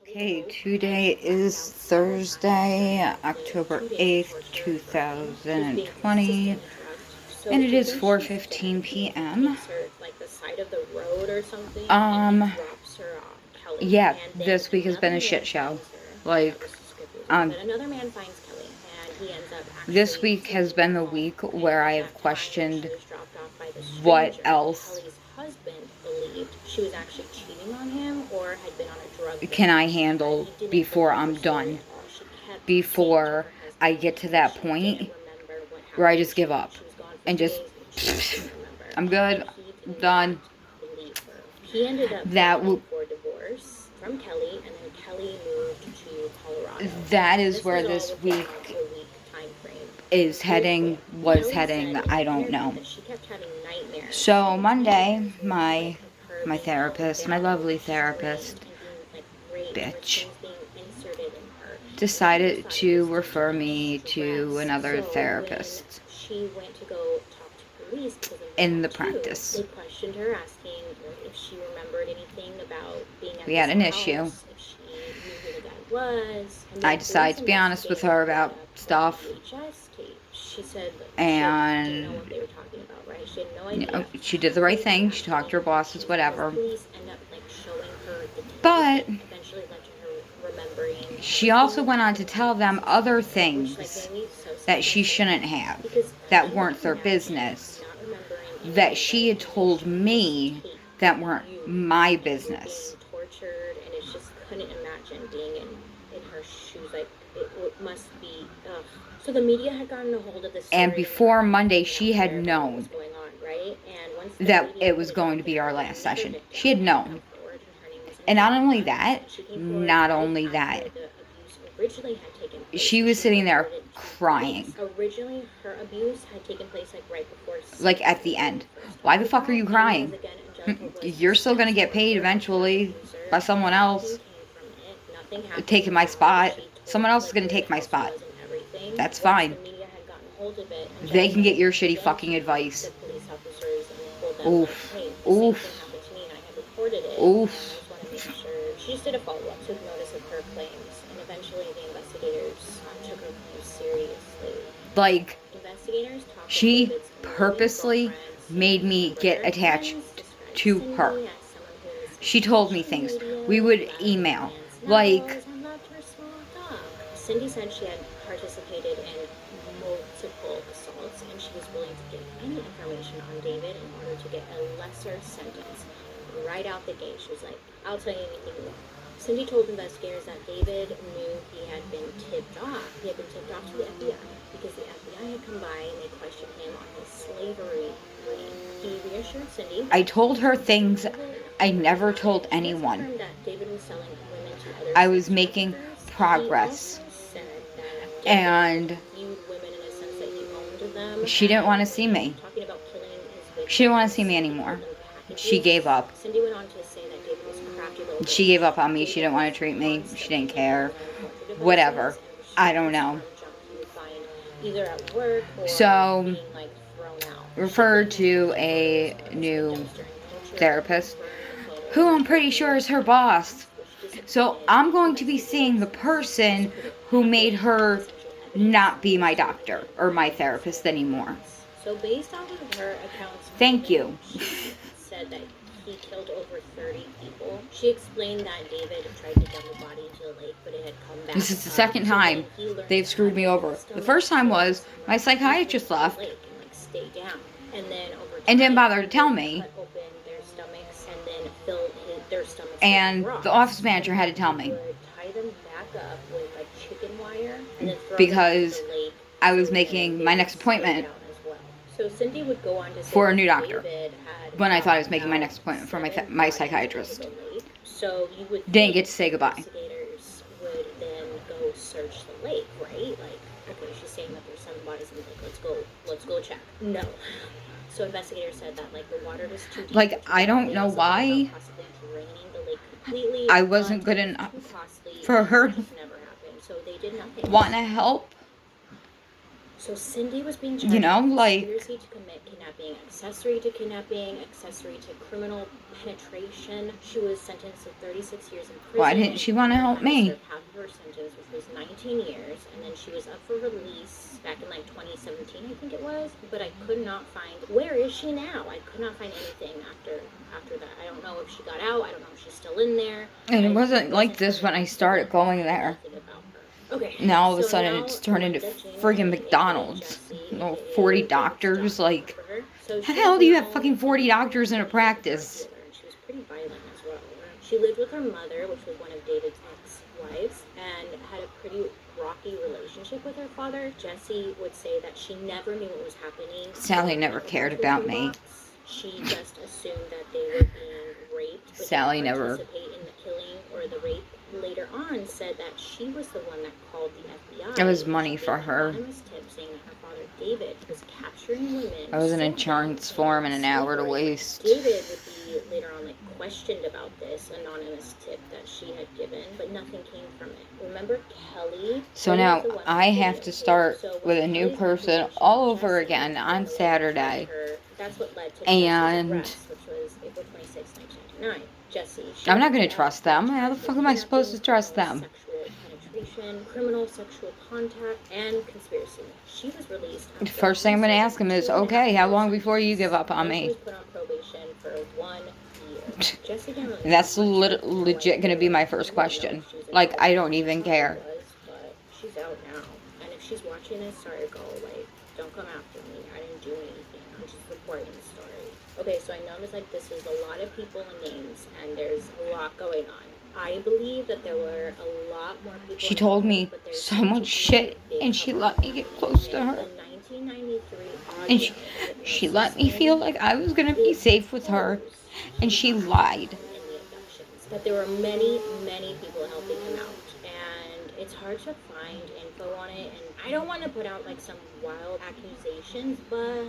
Okay, today is Thursday, October 8th, 2020, and it is 4:15 p.m. Um, yeah, this week has been a shit show. Like, um, this week has been the week where I have questioned what else can I handle before I'm done, before I get to that point where I just give up and just, I'm good, I'm done. That is where this week is heading, was heading, I don't know. So Monday, my therapist, my lovely therapist, bitch, decided to refer me to another therapist in the practice. We had an issue. I decided to be honest with her about stuff, and she did the right thing. She talked to her bosses, whatever. But she also went on to tell them other things that she shouldn't have, that weren't their business, that she had told me that weren't my business. And before Monday, she had known that it was going to be our last session. She had known. And not only that, she was sitting there crying. Like at the end. Why the fuck are you crying? You're still going to get paid eventually by someone else taking my spot. Someone else is going to take my spot. That's fine. They can get your shitty fucking advice. Oof. Oof. Oof. She just did a follow-up, took notice of her claims, and eventually the investigators took her claims seriously. Like, she purposely made me get attached to her. She told me things. We would email. Like, Cindy said she had participated in multiple assaults, and she was willing to give any information on David in order to get a lesser sentence. Right out the gate, she was like, I'll tell you anything you want. Cindy told investigators that David knew he had been tipped off. He had been tipped off to the FBI because the FBI had come by and they questioned him on his slavery claim. He reassured Cindy. I told her things I never told anyone. I was making progress. And she didn't want to see me. She didn't want to see me anymore. She gave up. She gave up on me. She didn't want to treat me. She didn't care. Whatever. I don't know. So, referred to a new therapist who I'm pretty sure is her boss. So, I'm going to be seeing the person who made her not be my doctor or my therapist anymore. So based off of her accounts, thank you. Said that he killed over 30 people. She explained that David tried to dump the body into the lake, but it had come back. This is the second time they've screwed me over. The first time was my psychiatrist left and didn't bother to tell me. And the office manager had to tell me. Because I was making my next appointment for a new doctor when I thought I was making my next appointment for my psychiatrist. Didn't get to say goodbye. Would then go search the lake, right? Like, okay, she's saying that there's some bodies in the lake. Let's go check. No. So investigators said that like the water was too deep. Like, I don't know why I wasn't good enough for her. Want to help? So Cindy was being charged You know, with like, conspiracy to commit kidnapping, accessory to kidnapping, accessory to criminal penetration. She was sentenced to 36 years in prison. why didn't she want to help me? Served half of her sentence, which was 19 years, and then she was up for release back in like 2017, I think it was. But I could not find, where is she now? I could not find anything after that. I don't know if she got out. I don't know if she's still in there. And it wasn't like this when I started going there. Okay. Now all of a sudden it's turned into friggin' McDonald's. 40 doctors, like, how the hell do you have fucking 40 doctors in a practice? She was pretty violent as well. She lived with her mother, which was one of David's ex-wives, and had a pretty rocky relationship with her father. Jesse would say that she never knew what was happening. Sally never cared about me. She just assumed that they were being raped, but Sally didn't never participate in the killing or the rape. Later on, said that she was the one that called the FBI. It was money for her. Anonymous tip saying that her father David was capturing women. I was an insurance form and an hour to waste. David would be later on like questioned about this anonymous tip that she had given, but nothing came from it. Remember Kelly? So now I have to start with a new person all over again on Saturday. That's what led to and arrest, which was April 26, 1999. Jesse. I'm not going to trust them. How the fuck am I supposed to trust them? Sexual penetration, criminal sexual contact, and conspiracy. She was released. The first thing I'm going to ask him is, okay, how long before you give up on me? She was put on probation for 1 year. Jesse didn't really That's legit going to be my first question. Like, I don't even care. But she's out now. And if she's watching this, sorry girl, like, don't come after me. I didn't do anything. I'm just reporting the story. Okay, so I noticed like this is a lot of people and names, and there's a lot going on. I believe that there were a lot more people. She told me so much shit, and she let me get close to her. And she let me feel like I was going to be safe with her, and she lied. That there were many, many people helping him out, and it's hard to find info on it, and I don't want to put out like some wild accusations, but...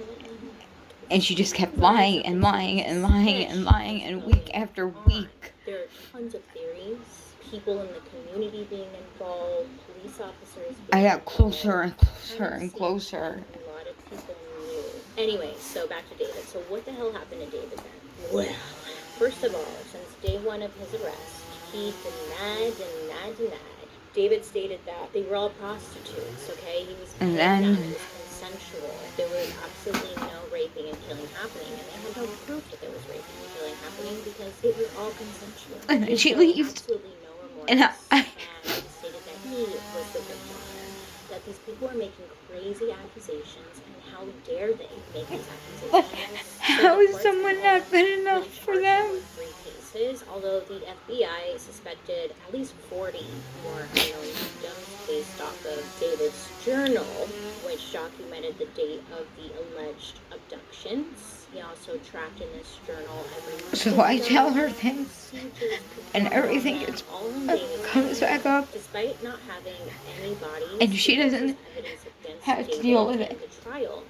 And she just kept lying and lying and lying and lying, and week after week. There are tons of theories, people in the community being involved, police officers. I got closer and closer and closer. A lot of people knew. Anyway, so back to David. So what the hell happened to David then? Well, first of all, since day one of his arrest, he denied. David stated that they were all prostitutes, okay? He was consensual. There was absolutely no raping and killing happening, and they had no proof that there was raping and killing happening because it was all consensual. And then she leaves. Absolutely no remorse. And He stated that he was the victim. That these people are making crazy accusations, and how dare they make these accusations? How is someone not good enough for them? Although the FBI suspected at least 40 more unknown victims based off of David's journal, which documented the date of the alleged abductions. He also tracked in this journal every... So I tell her things, and everything comes back up, despite not having any bodies, and she doesn't have to deal with it. The trial,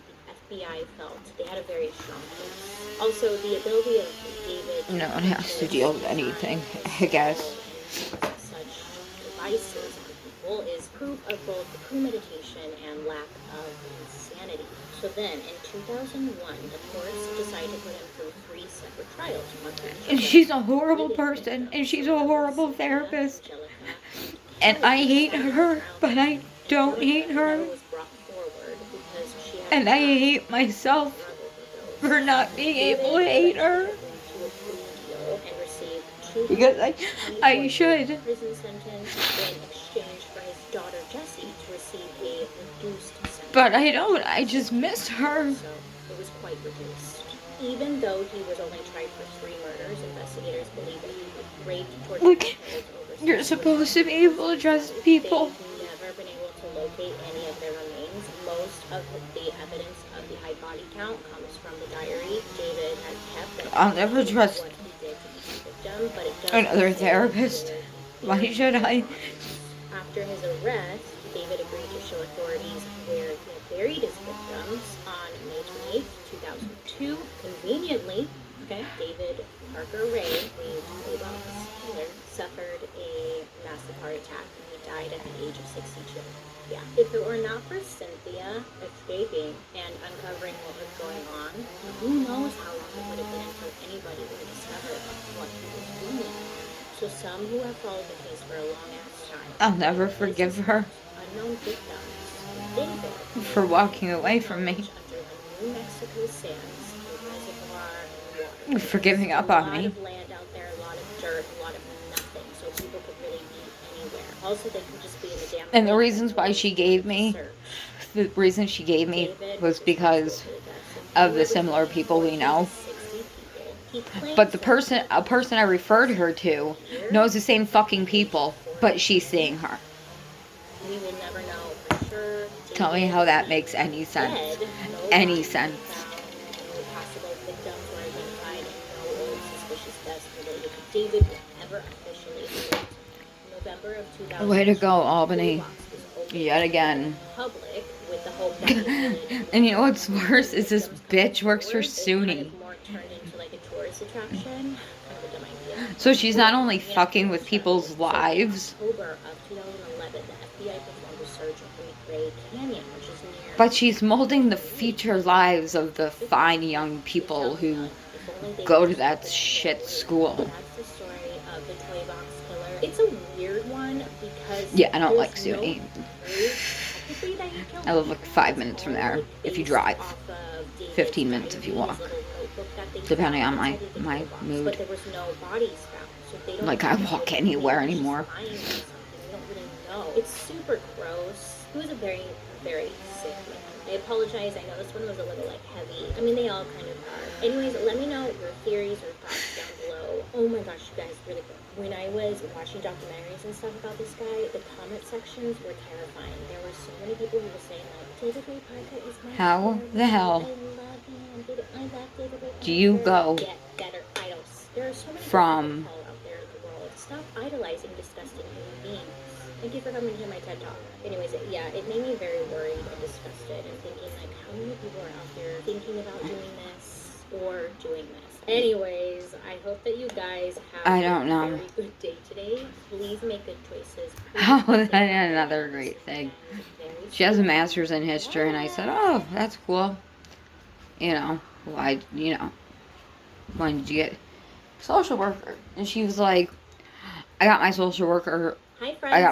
the FBI felt they had a very strong case. Also, the ability of David... No one has to deal with anything, I guess. Such devices on people is proof of both premeditation and lack of insanity. So then, in 2001, the courts decided to put him through 3 separate trials. And she's a horrible person, and she's a horrible therapist. And I hate her, but I don't hate her. And I hate myself for not being able to hate her. Because I should. Prison sentence in exchange for his daughter Jessie to receive a reduced sentence. But I don't. I just miss her. So it was quite reduced. Even though he was only tried for 3 murders, investigators believe that he was raped, tortured, Look, and killed over... You're supposed to be able to trust people. They've never been able to locate any of their remains. Most of the evidence of the high body count comes from the diary David had kept. I'll never trust another therapist. Why should I? After his arrest, David agreed to show authorities where he had buried his victims on May 28, 2002. Conveniently, David Parker Ray, the killer, suffered a massive heart attack and he died at the age of 62. Yeah. If it were not for Cynthia escaping and uncovering what was going on, who knows how long it would have been until anybody would have discovered what he was doing. So some who have followed the case for a long ass time. I'll never forgive her Unknown victims. David. for walking away from me. Under the New Mexico sands, a reservoir of water. For giving up on me. A lot of land out there, a lot of dirt, a lot of nothing, so people could really be anywhere. Also, they could just be in the damn. And the reasons why she gave me, the reason she gave me was because of the similar people we know. But a person I referred her to knows the same fucking people, but she's seeing her. We will never know for sure. Tell me how that makes any sense. Any sense. Possible victims were identified and no suspicious deaths related to David were never officially named. November of 2000. Way to go, Albany. Yet again. Public with the hope that And you know what's worse is this bitch works for SUNY. So she's not only fucking with people's lives, but she's molding the future lives of the fine young people who go to that shit school. That's the story of the toy box killer. It's a weird one because yeah, I don't like SUNY. I live like 5 minutes from there if you drive. 15 minutes if you walk. Depending on my mood. But there was no bodies found, so they don't like I walk anywhere anymore. We don't really know. It's super gross. He was a very, very sick man. I apologize. I know this one was a little heavy. I mean, they all kind of are. Anyways, let me know your theories or thoughts down below. Oh my gosh, you guys, really good. When I was watching documentaries and stuff about this guy, the comment sections were terrifying. There were so many people who were saying David Ray Parker is my How the hell do you go from stop idolizing disgusting human beings? Thank you for coming to my TED Talk. Anyways, yeah, it made me very worried and disgusted and thinking how many people are out there thinking about doing this or doing this. Anyways, I hope that you guys have a very good day today. Please make good choices. Oh, that's another great thing. She has a master's in history, and I said, oh, that's cool. Why did you get social worker? And she was like, I got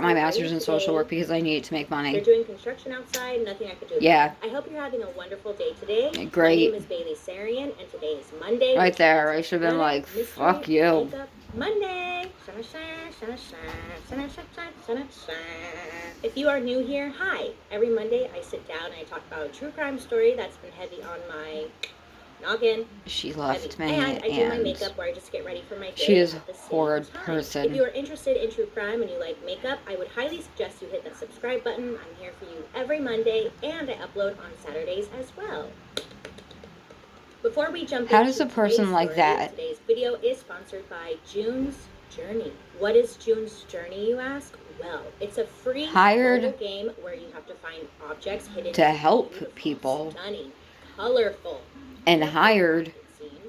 my master's in social work because I needed to make money. They're doing construction outside, nothing I could do. Yeah. I hope you're having a wonderful day today. Great. My name is Bailey Sarian, and today is Monday. Right there. I should have been like, fuck you. Monday. If you are new here, hi. Every Monday I sit down and I talk about a true crime story that's been heavy on my noggin. She left me, and I do my makeup where I just get ready for my day. She is a horrid person. If you are interested in true crime and you like makeup, I would highly suggest you hit that subscribe button. I'm here for you every Monday, and I upload on Saturdays as well. Before we jump How does a person like that? Today's video is sponsored by June's Journey. What is June's Journey, you ask? Well, it's a free mobile game where you have to find objects hidden to help people, stunning, colorful, and hired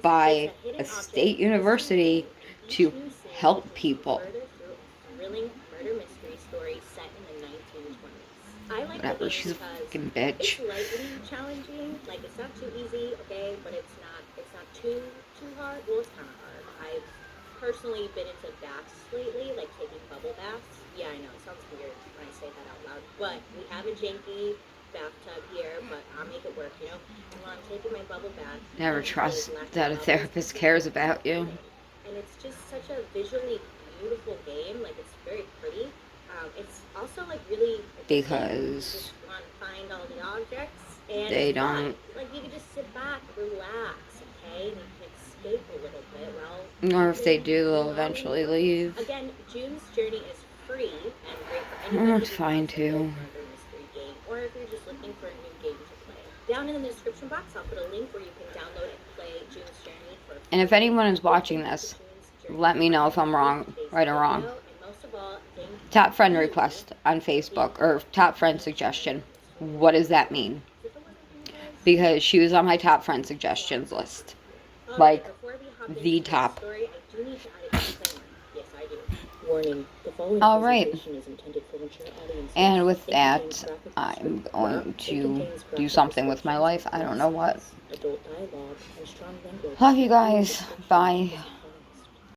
by a state university to help people. Thrilling murder mystery story set in the 1920s. I like whatever, she's a fucking bitch. It's slightly challenging, it's not too easy, okay, but it's not too hard. Well, it's kind of hard. I've personally been into baths lately, taking bubble baths. Yeah, I know, it sounds weird when I say that out loud, but we have a janky bathtub here, but I'll make it work, And while I'm taking my bubble bath, never trust that a therapist cares about you. And it's just such a visually beautiful game. It's very pretty. It's also really because just want to find all the objects, and they don't. You can just sit back, relax, okay, and you can escape a little bit. Or if they do, they'll eventually leave. Again, June's Journey is free and great for anybody. It's fine too. Or if you're just looking for a new game to play. Down in the description box, I'll put a link where you can download and play June's Journey for free. And if anyone is watching this, let me know if I'm wrong, right or wrong. Top friend request on Facebook, or top friend suggestion. What does that mean? Because she was on my top friend suggestions list. The top. Yes, I do. Warning, the following All right. presentation is intended for mature audiences. And with It that, contains graphic I'm descriptions. going It to contains do graphic something with my descriptions life. of I don't breast know what. size, adult dialogue, and strong language. Love you Viewer guys. discretion Bye. is